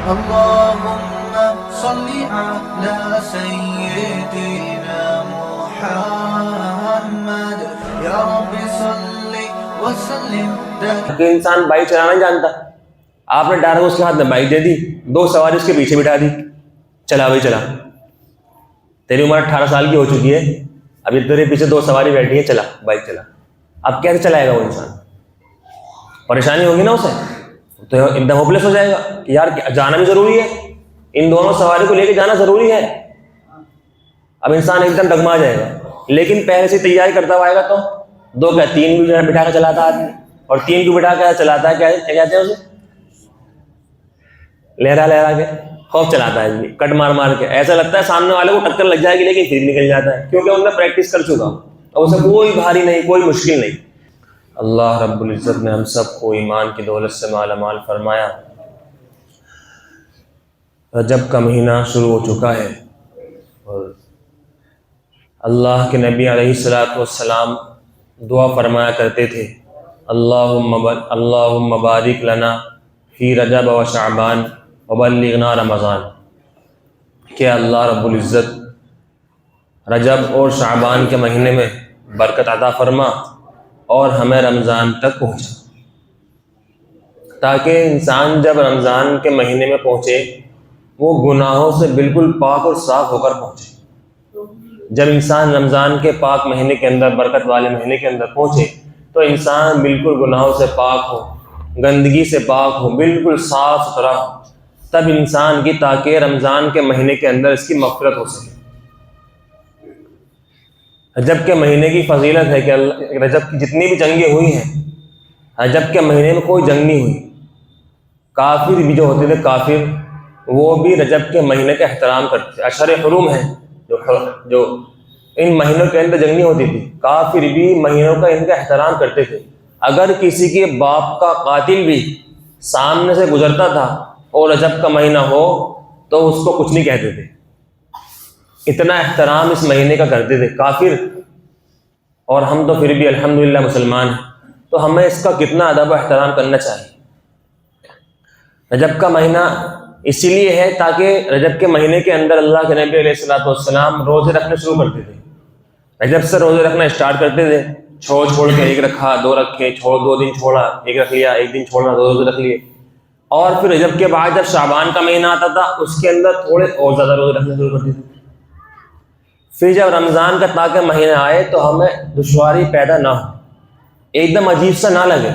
اللهم صل على سيدنا محمد یا رب صل وسلم. کہ انسان بائک چلانا نہیں جانتا، آپ نے ڈائریکٹ اس کے ہاتھ میں بائک دے دی، 2 سواری اس کے پیچھے بٹھا دی، چلا بھائی چلا. تیری عمر 18 سال کی ہو چکی ہے، ابھی تیرے پیچھے 2 سواری بیٹھی ہے، چلا بائک چلا. اب کیسے چلائے گا وہ انسان؟ پریشانی ہوگی نا اسے، تو ایک دم ہوپلیس ہو جائے گا کہ یار جانا بھی ضروری ہے، ان دونوں سواری کو لے کے جانا ضروری ہے. اب انسان ایک دم ڈگما جائے گا. لیکن پہلے سے تیاری کرتا ہوا آئے گا تو 2 کیا 3 بھی بٹھا کے چلاتا آدمی، اور 3 کو بٹھا کے چلاتا ہے، کیا کہتے ہیں اسے؟ لہرا لہرا کے خوف چلاتا ہے آدمی، کٹ مار مار کے. ایسا لگتا ہے سامنے والے کو ٹکر لگ جائے گی لیکن پھر نکل جاتا ہے، کیونکہ ان نے پریکٹس کر چکا اور اسے کوئی بھاری نہیں، کوئی مشکل نہیں. اللہ رب العزت نے ہم سب کو ایمان کی دولت سے مالا مال فرمایا. رجب کا مہینہ شروع ہو چکا ہے اور اللہ کے نبی علیہ السلام دعا فرمایا کرتے تھے، اللہم بارک لنا فی رجب و شعبان وبلغنا رمضان. کہ اللہ رب العزت رجب اور شعبان کے مہینے میں برکت عطا فرما اور ہمیں رمضان تک پہنچا، تاکہ انسان جب رمضان کے مہینے میں پہنچے وہ گناہوں سے بالکل پاک اور صاف ہو کر پہنچے. جب انسان رمضان کے پاک مہینے کے اندر، برکت والے مہینے کے اندر پہنچے تو انسان بالکل گناہوں سے پاک ہو، گندگی سے پاک ہو، بالکل صاف ستھرا ہو، تب انسان کی تاکہ رمضان کے مہینے کے اندر اس کی مغفرت ہو سکے. رجب کے مہینے کی فضیلت ہے کہ رجب کی جتنی بھی جنگیں ہوئی ہیں، رجب کے مہینے میں کوئی جنگ نہیں ہوئی. کافر بھی جو ہوتے تھے کافر، وہ بھی رجب کے مہینے کا احترام کرتے تھے. اشہر حرم ہیں جو ان مہینوں کے اندر جنگ نہیں ہوتی تھی، کافر بھی مہینوں کا ان کا احترام کرتے تھے. اگر کسی کے باپ کا قاتل بھی سامنے سے گزرتا تھا اور رجب کا مہینہ ہو تو اس کو کچھ نہیں کہتے تھے. اتنا احترام اس مہینے کا کرتے تھے کافر. اور ہم تو پھر بھی الحمدللہ مسلمان ہیں، تو ہمیں اس کا کتنا ادب و احترام کرنا چاہیے. رجب کا مہینہ اسی لیے ہے تاکہ رجب کے مہینے کے اندر اللہ کے نبی علیہ السلام روزے رکھنے شروع کرتے تھے. رجب سے روزے رکھنا اسٹارٹ کرتے تھے، چھوڑ کے 1 رکھا، 2 رکھے، 2 دن چھوڑا، 1 رکھ لیا، 1 دن چھوڑنا، 2 روزے رکھ لیے. اور پھر رجب کے بعد جب شعبان کا مہینہ آتا تھا اس کے اندر تھوڑے اور زیادہ روزے رکھنے شروع کرتے تھے. پھر جب رمضان کا تاکہ مہینہ آئے تو ہمیں دشواری پیدا نہ ہو، ایک دم عجیب سا نہ لگے.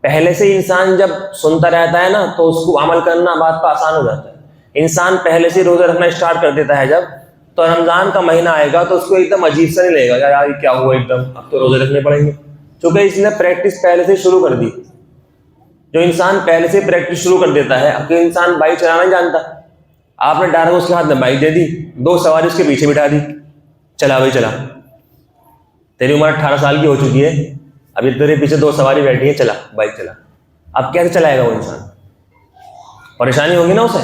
پہلے سے انسان جب سنتا رہتا ہے نا تو اس کو عمل کرنا بات پہ آسان ہو جاتا ہے. انسان پہلے سے روزہ رکھنا اسٹارٹ کر دیتا ہے جب، تو رمضان کا مہینہ آئے گا تو اس کو ایک دم عجیب سا نہیں لگے گا، یار یہ کیا ہوا ایک دم، اب تو روزے رکھنے پڑیں گے، چونکہ اس نے پریکٹس پہلے سے شروع کر دی. جو انسان پہلے سے پریکٹس شروع کر دیتا ہے، اب انسان بائک چلانا نہیں جانتا، آپ نے ڈائریکٹ اس کے ہاتھ میں بائک دے دی، 2 سواری اس کے پیچھے بٹھا دی، چلا بھائی چلا. تیری عمر 18 سال کی ہو چکی ہے، ابھی تیرے پیچھے 2 سواری بیٹھی ہے، چلا بائک چلا. اب کیسے چلائے گا وہ انسان؟ پریشانی ہوگی نا اسے،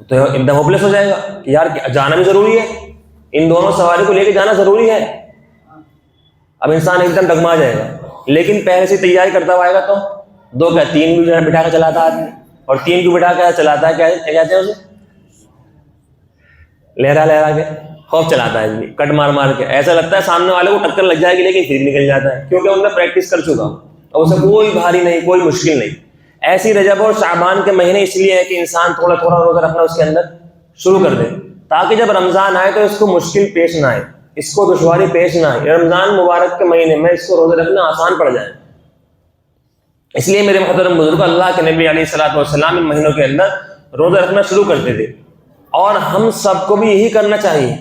تو ایک دم ہوپلیس ہو جائے گا کہ یار جانا بھی ضروری ہے، ان دونوں سواری کو لے کے جانا ضروری ہے. اب انسان ایک دم ڈگما جائے گا. لیکن پہلے سے تیاری کرتا ہوا آئے گا تو 2 کیا 3 بھی بٹھا کے چلاتا آدمی، اور 3 کو بٹھا کے چلاتا ہے، کیا کہتے ہیں اسے؟ لہرا لہرا کے خوف چلاتا ہے آدمی، کٹ مار مار کے. ایسا لگتا ہے سامنے والے کو ٹکر لگ جائے گی لیکن پھر نکل جاتا ہے، کیونکہ ان نے پریکٹس کر چکا اور اسے کوئی بھاری نہیں، کوئی مشکل نہیں. ایسی رجب اور شعبان کے مہینے اس لیے ہے کہ انسان تھوڑا تھوڑا روزہ رکھنا اس کے اندر شروع کر دے، تاکہ جب رمضان آئے تو اس کو مشکل پیش نہ آئے، اس کو دشواری پیش نہ آئے. رمضان مبارک کے مہینے میں اس کو روزہ رکھنا آسان پڑ جائے. اس لیے میرے محترم بزرگ، اللہ کے نبی علیہ السلام ان مہینوں کے اندر روزہ رکھنا شروع کرتے تھے. اور ہم سب کو بھی یہی کرنا چاہیے،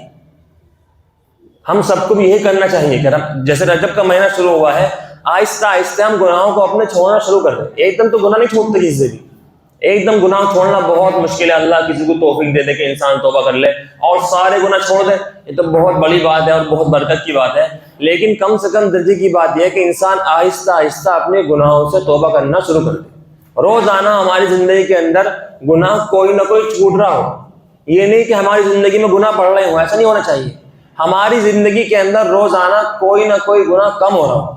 ہم سب کو بھی یہی کرنا چاہیے کہ جیسے رجب کا مہینہ شروع ہوا ہے، آہستہ آہستہ ہم گناہوں کو اپنے چھوڑنا شروع کر دیں. ایک دم تو گناہ نہیں چھوڑتے کسی سے بھی، ایک دم گناہ چھوڑنا بہت مشکل ہے. اللہ کسی کو توفیق دے دے کہ انسان توبہ کر لے اور سارے گناہ چھوڑ دے، یہ تو بہت بڑی بات ہے اور بہت برکت کی بات ہے. لیکن کم سے کم درجے کی بات یہ ہے کہ انسان آہستہ آہستہ اپنے گناہوں سے توبہ کرنا شروع کر دے. روزانہ ہماری زندگی کے اندر گناہ کوئی نہ کوئی چھوٹ رہا ہو. یہ نہیں کہ ہماری زندگی میں گناہ بڑھ رہے ہوں، ایسا نہیں ہونا چاہیے. ہماری زندگی کے اندر روزانہ کوئی نہ کوئی گناہ کم ہو رہا ہو.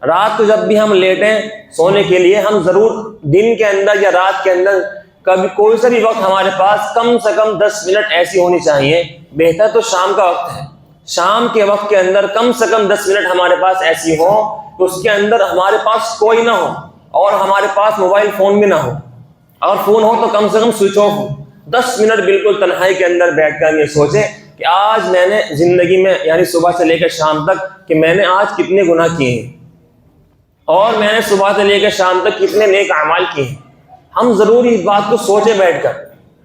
رات کو جب بھی ہم لیٹیں سونے کے لیے، ہم ضرور دن کے اندر یا رات کے اندر کبھی کوئی سا بھی وقت ہمارے پاس کم سے کم 10 منٹ ایسی ہونی چاہیے. بہتر تو شام کا وقت ہے. شام کے وقت کے اندر کم سے کم 10 منٹ ہمارے پاس ایسی ہو کہ اس کے اندر ہمارے پاس کوئی نہ ہو اور ہمارے پاس موبائل فون بھی نہ ہو. اگر فون ہو تو کم سے کم سوئچ آف ہو. 10 منٹ بالکل تنہائی کے اندر بیٹھ کر یہ سوچیں کہ آج میں نے زندگی میں یعنی صبح سے لے کر شام تک کہ میں نے آج کتنے گناہ کیے ہیں اور میں نے صبح سے لے کر شام تک کتنے نیک اعمال کیے ہیں. ہم ضرور اس بات کو سوچے بیٹھ کر.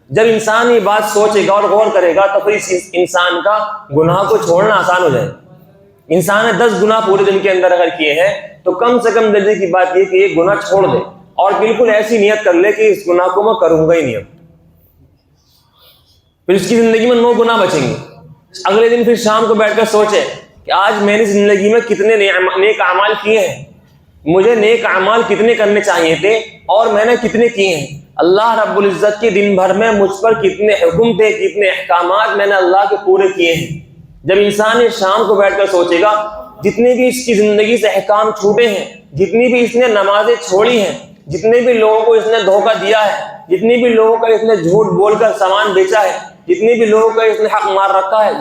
جب انسان یہ بات سوچے گا اور غور کرے گا تو پھر اس انسان کا گناہ کو چھوڑنا آسان ہو جائے. انسان نے 10 گناہ پورے دن کے اندر اگر کیے ہیں تو کم سے کم درجے کی بات یہ کہ یہ گناہ چھوڑ دے اور بالکل ایسی نیت کر لے کہ اس گناہ کو میں کروں گا ہی نہیں. پھر اس کی زندگی میں 9 گناہ بچیں گے. اگلے دن پھر شام کو بیٹھ کر سوچے کہ آج میں نے زندگی میں کتنے نیک اعمال کیے ہیں, مجھے نیک اعمال کتنے کرنے چاہیے تھے اور میں نے کتنے کیے ہیں. اللہ رب العزت کے دن بھر میں مجھ پر کتنے حکم تھے, کتنے احکامات میں نے اللہ کے پورے کیے ہیں. جب انسان یہ شام کو بیٹھ کر سوچے گا جتنے بھی اس کی زندگی سے احکام چھوٹے ہیں, جتنی بھی اس نے نمازیں چھوڑی ہیں, جتنے بھی لوگوں کو اس نے دھوکہ دیا ہے, جتنی بھی لوگوں کا اس نے جھوٹ بول کر سامان بیچا ہے, جتنی بھی لوگوں کا اس نے حق مار رکھا ہے,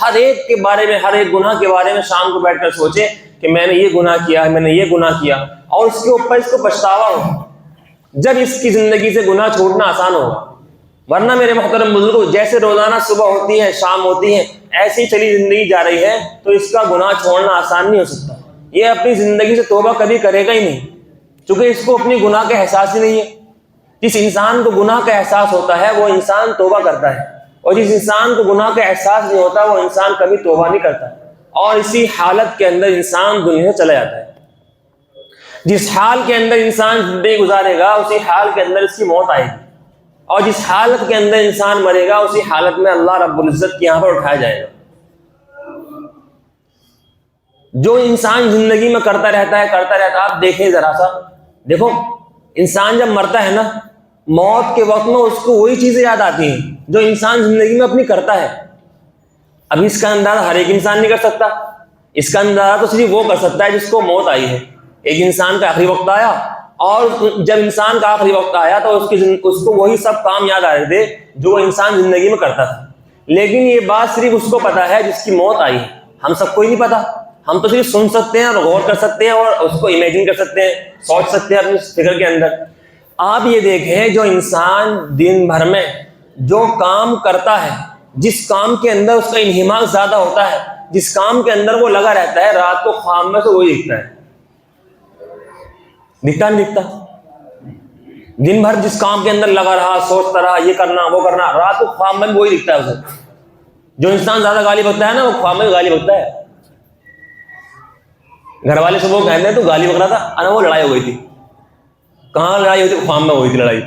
ہر ایک کے بارے میں, ہر ایک گناہ کے بارے میں شام کو بیٹھ کر سوچے کہ میں نے یہ گناہ کیا ہے, میں نے یہ گناہ کیا, اور اس کے اوپر اس کو پچھتاوا ہو. جب اس کی زندگی سے گناہ چھوڑنا آسان ہوگا. ورنہ میرے محترم بزرگوں, جیسے روزانہ صبح ہوتی ہے شام ہوتی ہے ایسی ہی چلی زندگی جا رہی ہے تو اس کا گناہ چھوڑنا آسان نہیں ہو سکتا. یہ اپنی زندگی سے توبہ کبھی کرے گا ہی نہیں, چونکہ اس کو اپنی گناہ کا احساس ہی نہیں ہے. جس انسان کو گناہ کا احساس ہوتا ہے وہ انسان توبہ کرتا ہے, اور جس انسان کو گناہ کا احساس نہیں ہوتا وہ انسان کبھی توبہ نہیں کرتا, اور اسی حالت کے اندر انسان دنیا سے چلا جاتا ہے. جس حال کے اندر انسان زندگی گزارے گا اسی حال کے اندر اس کی موت آئے گی, اور جس حالت کے اندر انسان مرے گا اسی حالت میں اللہ رب العزت کے یہاں پر اٹھایا جائے گا. جو انسان زندگی میں کرتا رہتا ہے, آپ دیکھیں ذرا سا, دیکھو انسان جب مرتا ہے نا, موت کے وقت میں اس کو وہی چیزیں یاد آتی ہیں جو انسان زندگی میں اپنی کرتا ہے. اب اس کا اندازہ ہر ایک انسان نہیں کر سکتا, اس کا اندازہ تو صرف وہ کر سکتا ہے جس کو موت آئی ہے. ایک انسان کا آخری وقت آیا, اور جب انسان کا آخری وقت آیا تو اس کو وہی سب کام یاد آ رہے تھے جو وہ انسان زندگی میں کرتا تھا. لیکن یہ بات صرف اس کو پتا ہے جس کی موت آئی ہے, ہم سب کو ہی نہیں پتا. ہم تو صرف سن سکتے ہیں اور غور کر سکتے ہیں اور اس کو امیجن کر سکتے ہیں, سوچ سکتے ہیں اپنی فکر کے اندر. آپ یہ دیکھیں جو انسان دن بھر میں جو کام کرتا ہے, جس کام کے اندر اس کا انہماک زیادہ ہوتا ہے, جس کام کے اندر وہ لگا رہتا ہے, رات کو خواب میں تو وہی دکھتا ہے. دکھتا نہیں دکھتا؟ دن بھر جس کام کے اندر لگا رہا, سوچتا رہا, یہ کرنا وہ کرنا, رات کو خواب میں وہی دکھتا ہے اسے. جو انسان زیادہ گالی بکتا ہے نا وہ خواب میں گالی بکتا ہے. گھر والے سے وہ کہتے ہیں تو گالی بک رہا تھا, انا وہ لڑائی ہو گئی تھی. کہاں لڑائی ہوئی تھی؟ خواب میں ہوئی تھی لڑائی.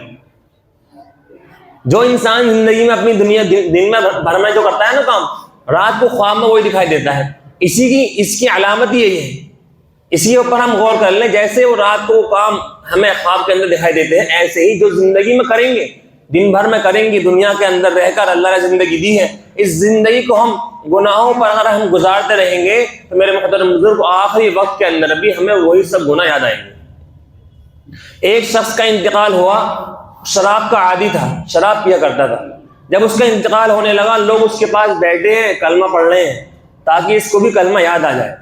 جو انسان زندگی میں اپنی دنیا دن میں بھر میں جو کرتا ہے نا کام, رات کو خواب میں وہی دکھائی دیتا ہے. اس کی علامت ہی یہی ہے. اسی کے اوپر ہم غور کر لیں, جیسے وہ رات کو کام ہمیں خواب کے اندر دکھائی دیتے ہیں, ایسے ہی جو زندگی میں کریں گے, دن بھر میں کریں گے, دنیا کے اندر رہ کر اللہ نے زندگی دی ہے, اس زندگی کو ہم گناہوں پر اگر ہم گزارتے رہیں گے تو میرے محترم بزرگ آخری وقت کے اندر بھی ہمیں وہی سب گناہ یاد آئیں گے. ایک شخص کا انتقال ہوا, شراب کا عادی تھا, شراب پیا کرتا تھا. جب اس کا انتقال ہونے لگا, لوگ اس کے پاس بیٹھے ہیں, کلمہ پڑھ رہے ہیں تاکہ اس کو بھی کلمہ یاد آ جائے.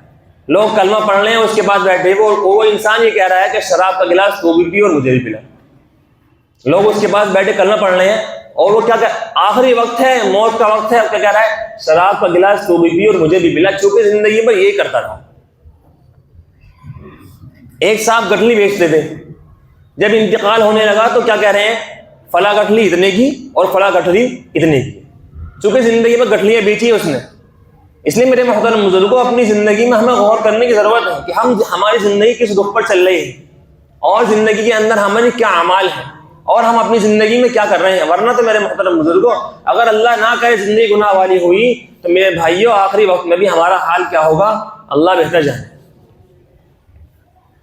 لوگ کلمہ پڑھ رہے ہیں, اس کے پاس بیٹھے, وہ انسان یہ کہہ رہا ہے کہ شراب کا گلاس تو بھی پی اور مجھے بھی پلا. لوگ اس کے پاس بیٹھے کلمہ پڑھ رہے ہیں, اور وہ کیا کہ آخری وقت ہے, موت کا وقت ہے, کیا کہہ رہا ہے, شراب کا گلاس تو بھی پی اور مجھے بھی پلا, چونکہ زندگی میں یہی کرتا تھا. ایک صاحب گٹھلی بیچتے تھے, جب انتقال ہونے لگا تو کیا کہہ رہے ہیں, فلاں گٹھلی اتنے کی اور فلاں گٹھلی اتنے کی, چونکہ زندگی میں گٹھلیاں بیچی اس نے. اس لیے میرے محترم بزرگوں, اپنی زندگی میں ہمیں غور کرنے کی ضرورت ہے کہ ہماری زندگی کس رخ پر چل رہی ہے, اور زندگی کے اندر ہمارے کیا اعمال ہیں, اور ہم اپنی زندگی میں کیا کر رہے ہیں. ورنہ تو میرے محترم بزرگوں, اگر اللہ نہ کرے زندگی گناہ والی ہوئی تو میرے بھائیوں آخری وقت میں بھی ہمارا حال کیا ہوگا اللہ بہتر جانے.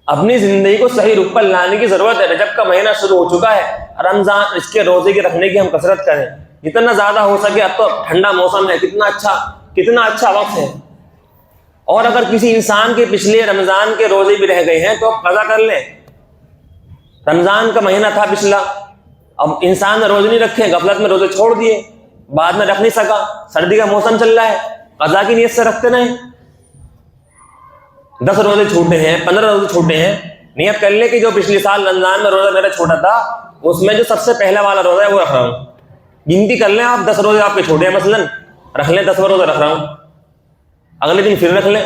اپنی زندگی کو صحیح رخ پر لانے کی ضرورت ہے. رجب کا مہینہ شروع ہو چکا ہے, رمضان, اس کے روزے کے رکھنے کی ہم کثرت کریں جتنا زیادہ ہو سکے. اب تو ٹھنڈا موسم ہے, کتنا اچھا وقت ہے. اور اگر کسی انسان کے پچھلے رمضان کے روزے بھی رہ گئے ہیں تو قضا کر لیں. رمضان کا مہینہ تھا پچھلا, اب انسان نے روزے نہیں رکھے، غفلت میں روزے چھوڑ دیے، بعد میں رکھ نہیں سکا، سردی کا موسم چل رہا ہے، قضا کی نیت سے رکھتے رہیں۔ 10 روزے چھوٹے ہیں، 15 روزے چھوٹے ہیں، نیت کر لیں کہ جو پچھلے سال رمضان میں روزہ میرا چھوٹا تھا اس میں جو سب سے پہلا والا روزہ ہے وہ رکھ رہا ہوں۔ گنتی کر لیں آپ، 10 روزے آپ کے چھوٹے ہیں مثلاً، رکھ لیں 10 روزے رکھ رہا ہوں، اگلے دن پھر رکھ لیں،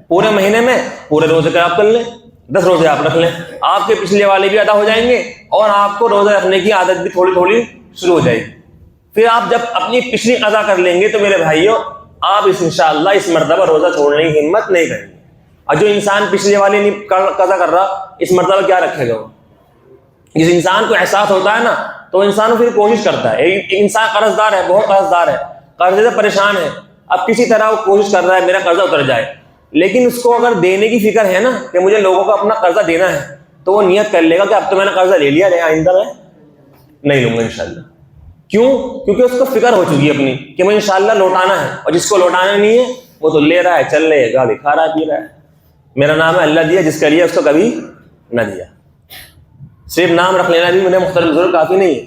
پورے مہینے میں پورے روزے کا آپ کر لیں، 10 روزے آپ رکھ لیں، آپ کے پچھلے والے بھی ادا ہو جائیں گے اور آپ کو روزہ رکھنے کی عادت بھی تھوڑی تھوڑی شروع ہو جائے گی۔ پھر آپ جب اپنی پچھلی قضا کر لیں گے تو میرے بھائیوں آپ انشاءاللہ اس مرتبہ روزہ چھوڑنے کی ہمت نہیں کریں گے۔ اور جو انسان پچھلے والے نہیں قضا کر رہا اس مرتبہ کیا رکھے گا وہ؟ جس انسان کو احساس ہوتا ہے نا تو انسان پھر کوشش کرتا ہے۔ ایک انسان قرض دار ہے، بہت قرض دار ہے، قرضے سے پریشان ہے، اب کسی طرح وہ کوشش کر رہا ہے میرا قرضہ اتر جائے، لیکن اس کو اگر دینے کی فکر ہے نا کہ مجھے لوگوں کو اپنا قرضہ دینا ہے تو وہ نیت کر لے گا کہ اب تو میں نے قرضہ لے لیا ہے، آئندہ میں نہیں لوں گا انشاءاللہ۔ کیوں؟ کیونکہ اس کو فکر ہو چکی ہے اپنی کہ مجھے انشاءاللہ لوٹانا ہے، اور جس کو لوٹانا نہیں ہے وہ تو لے رہا ہے، چل رہے گاڑی کھا رہا ہے، پی رہا ہے۔ میرا نام ہے اللہ دیا، جس کا لیا اس کو کبھی نہ دیا۔ صرف نام رکھ لینا بھی میرے محترم بزرگ کافی نہیں ہے،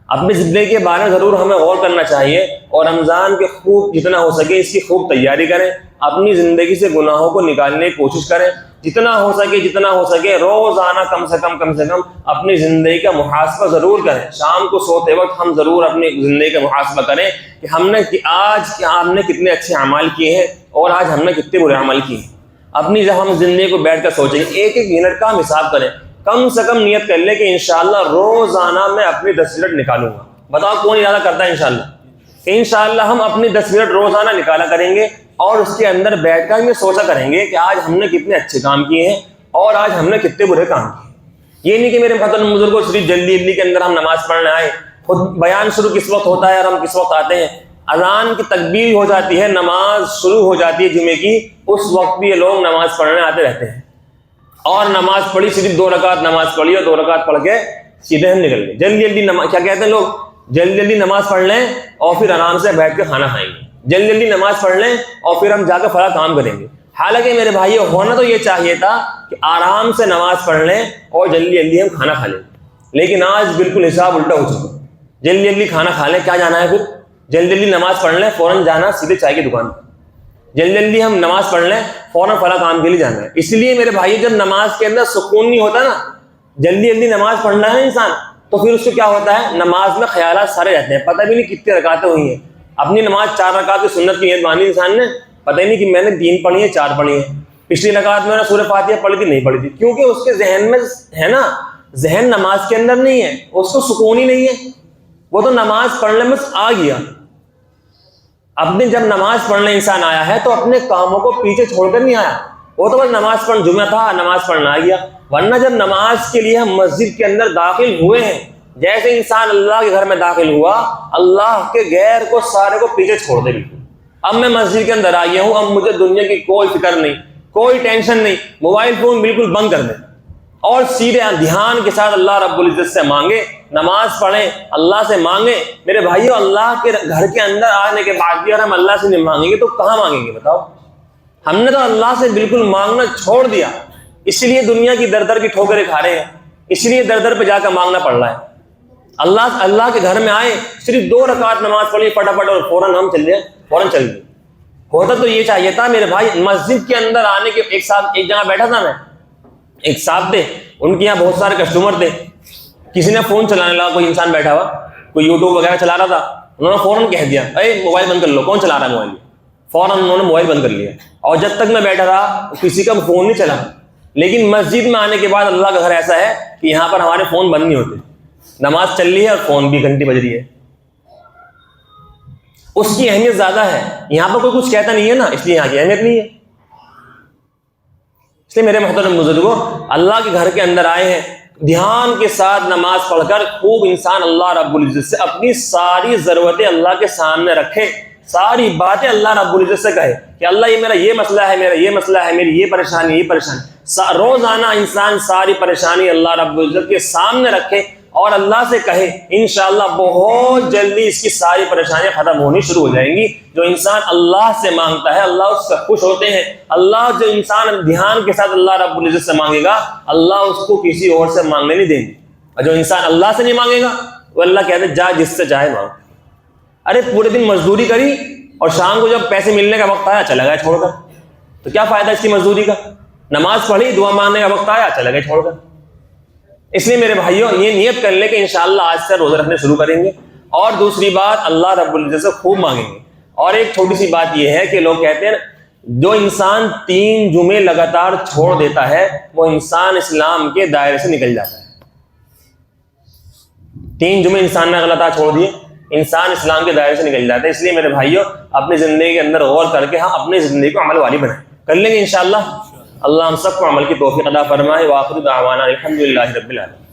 اپنی زندگی کے بارے میں ضرور ہمیں غور کرنا چاہیے، اور رمضان کے خوب جتنا ہو سکے اس کی خوب تیاری کریں، اپنی زندگی سے گناہوں کو نکالنے کی کوشش کریں، جتنا ہو سکے روزانہ کم سے کم اپنی زندگی کا محاسبہ ضرور کریں۔ شام کو سوتے وقت ہم ضرور اپنی زندگی کا محاسبہ کریں کہ ہم نے کتنے اچھے اعمال کیے ہیں اور آج ہم نے کتنے برے عمل کیے ہیں۔ اپنی جب ہم زندگی کو بیٹھ کر سوچیں، ایک منٹ کا ہم حساب کریں، کم سے کم نیت کر لیں کہ انشاءاللہ روزانہ میں اپنی 10 منٹ نکالوں گا۔ بتاؤ کون ارادہ کرتا ہے انشاءاللہ؟ انشاءاللہ ہم اپنی 10 منٹ روزانہ نکالا کریں گے اور اس کے اندر بیٹھ کر ہمیں سوچا کریں گے کہ آج ہم نے کتنے اچھے کام کیے ہیں اور آج ہم نے کتنے برے کام کیے۔ یہ نہیں کہ میرے محترم بزرگوں صرف جلدی کے اندر ہم نماز پڑھنے آئے، خود بیان شروع کس وقت ہوتا ہے اور ہم کس وقت آتے ہیں، اذان کی تکبیر ہو جاتی ہے، نماز شروع ہو جاتی ہے جمعے کی، اس وقت بھی یہ لوگ نماز پڑھنے آتے رہتے ہیں، اور نماز پڑھی صرف 2 رکعت نماز پڑھی اور 2 رکعت پڑھ کے سیدھے ہم نکل گئے۔ جلدی نماز، کیا کہتے ہیں لوگ، جلدی نماز پڑھ لیں اور پھر آرام سے بیٹھ کے کھانا کھائیں گے، جلدی نماز پڑھ لیں اور پھر ہم جا کے فلاں کام کریں گے۔ حالانکہ میرے بھائیو ہونا تو یہ چاہیے تھا کہ آرام سے نماز پڑھ لیں اور جلدی ہم کھانا کھا لیں، لیکن آج بالکل حساب الٹا ہو چکا۔ جلدی کھانا کھا لیں، کیا جانا ہے پھر، جلدی نماز پڑھ لیں، فوراً جانا سیدھے چائے کی دکان پر، جلدی ہم نماز پڑھ لیں، فوراً فلاں کام کے لیے جانا ہے۔ اس لیے میرے بھائی جب نماز کے اندر سکون نہیں ہوتا نا، جلدی نماز پڑھنا ہے انسان، تو پھر اس کو کیا ہوتا ہے، نماز میں خیالات سارے رہتے ہیں، پتہ بھی نہیں کتنی رکعتیں ہوئی ہیں۔ اپنی نماز 4 رکعت کی سنت کی نیت باندھی انسان نے، پتہ ہی نہیں کہ میں نے 3 پڑھی ہیں 4 پڑھی ہیں، پچھلی رکعت میں نے سورہ فاتحہ پڑھی تھی نہیں پڑھی تھی، کیونکہ اس کے ذہن میں ہے نا، ذہن نماز کے اندر نہیں ہے، اس کو سکون ہی نہیں ہے، وہ تو نماز پڑھنے میں آ گیا۔ اپنے جب نماز پڑھنے انسان آیا ہے تو اپنے کاموں کو پیچھے چھوڑ کر نہیں آیا، وہ تو بس نماز پڑھ، جمعہ تھا نماز پڑھنا آ گیا۔ ورنہ جب نماز کے لیے ہم مسجد کے اندر داخل ہوئے ہیں، جیسے انسان اللہ کے گھر میں داخل ہوا، اللہ کے غیر کو سارے کو پیچھے چھوڑ دے بالکل۔ اب میں مسجد کے اندر آ گیا ہوں، اب مجھے دنیا کی کوئی فکر نہیں، کوئی ٹینشن نہیں، موبائل فون بالکل بند کر دیں اور سیدھے دھیان کے ساتھ اللہ رب العزت سے مانگے، نماز پڑھیں، اللہ سے مانگیں۔ میرے بھائیو اللہ کے گھر کے اندر آنے کے بعد بھی اگر ہم اللہ سے نہیں مانگیں گے تو کہاں مانگیں گے بتاؤ؟ ہم نے تو اللہ سے بالکل مانگنا چھوڑ دیا، اس لیے دنیا کی در کی ٹھوکریں کھا رہے ہیں، اس لیے در پہ جا کر مانگنا پڑ رہا ہے۔ اللہ کے گھر میں آئے، صرف 2 رکعت نماز پڑھی پٹافٹ اور فوراً ہم چل گئے۔ ہوتا تو یہ چاہیے تھا میرے بھائی، مسجد کے اندر آنے کے ایک جگہ بیٹھا تھا میں، ایک صاحب تھے، ان کے یہاں بہت سارے کسٹمر تھے، کسی نے فون چلانے لگا، کوئی انسان بیٹھا ہوا کوئی یوٹیوب وغیرہ چلا رہا تھا، انہوں نے فوراً کہہ دیا اے موبائل بند کر لو، کون چلا رہا ہے موبائل؟ فوراً انہوں نے موبائل بند کر لیا، اور جب تک میں بیٹھا رہا کسی کا فون نہیں چلا۔ لیکن مسجد میں آنے کے بعد اللہ کا گھر ایسا ہے کہ یہاں پر ہمارے فون بند نہیں ہوتے، نماز چل رہی ہے اور فون بھی گھنٹی بج رہی ہے، اس کی اہمیت زیادہ ہے۔ یہاں پر کوئی کچھ کہتا نہیں ہے نا، اس لیے یہاں کی اہمیت نہیں ہے۔ اس لیے میرے محترم بزرگوں، اللہ کے گھر کے اندر آئے ہیں، دھیان کے ساتھ نماز پڑھ کر خوب انسان اللہ رب العزت سے اپنی ساری ضرورتیں اللہ کے سامنے رکھے، ساری باتیں اللہ رب العزت سے کہے کہ اللہ یہ میرا یہ مسئلہ ہے، میرا یہ مسئلہ ہے، میری یہ پریشانی۔ روزانہ انسان ساری پریشانی اللہ رب العزت کے سامنے رکھے اور اللہ سے کہے، انشاءاللہ بہت جلدی اس کی ساری پریشانیاں ختم ہونی شروع ہو جائیں گی۔ جو انسان اللہ سے مانگتا ہے اللہ اس سے خوش ہوتے ہیں۔ اللہ جو انسان دھیان کے ساتھ اللہ رب العزت سے مانگے گا، اللہ اس کو کسی اور سے مانگنے نہیں دیں گے، اور جو انسان اللہ سے نہیں مانگے گا وہ اللہ کہتے ہیں جا جس سے چاہے مانگ. ارے پورے دن مزدوری کری اور شام کو جب پیسے ملنے کا وقت آیا چلا گیا چھوڑ کر, تو کیا فائدہ اس کی مزدوری کا؟ نماز پڑھی, دعا مانگنے کا وقت آیا چلا گیا چھوڑ کر. اس لیے میرے بھائیوں یہ نیت کر لیں کہ انشاءاللہ آج سے روزہ رکھنے شروع کریں گے, اور دوسری بات اللہ رب العزت سے خوب مانگیں گے. اور ایک چھوٹی سی بات یہ ہے کہ لوگ کہتے ہیں جو انسان 3 جمعے لگاتار چھوڑ دیتا ہے وہ انسان اسلام کے دائرے سے نکل جاتا ہے. 3 جمعے انسان نے لگاتار چھوڑ دیے, انسان اسلام کے دائرے سے نکل جاتا ہے. اس لیے میرے بھائیوں اپنی زندگی کے اندر غور کر کے ہم اپنی زندگی کو عمل والی بنائیں, کر لیں گے انشاءاللہ. اللہ ہم سب کو عمل کی توفیق عطا فرمائے. وآخر دعوانا الحمدللہ رب العالمین.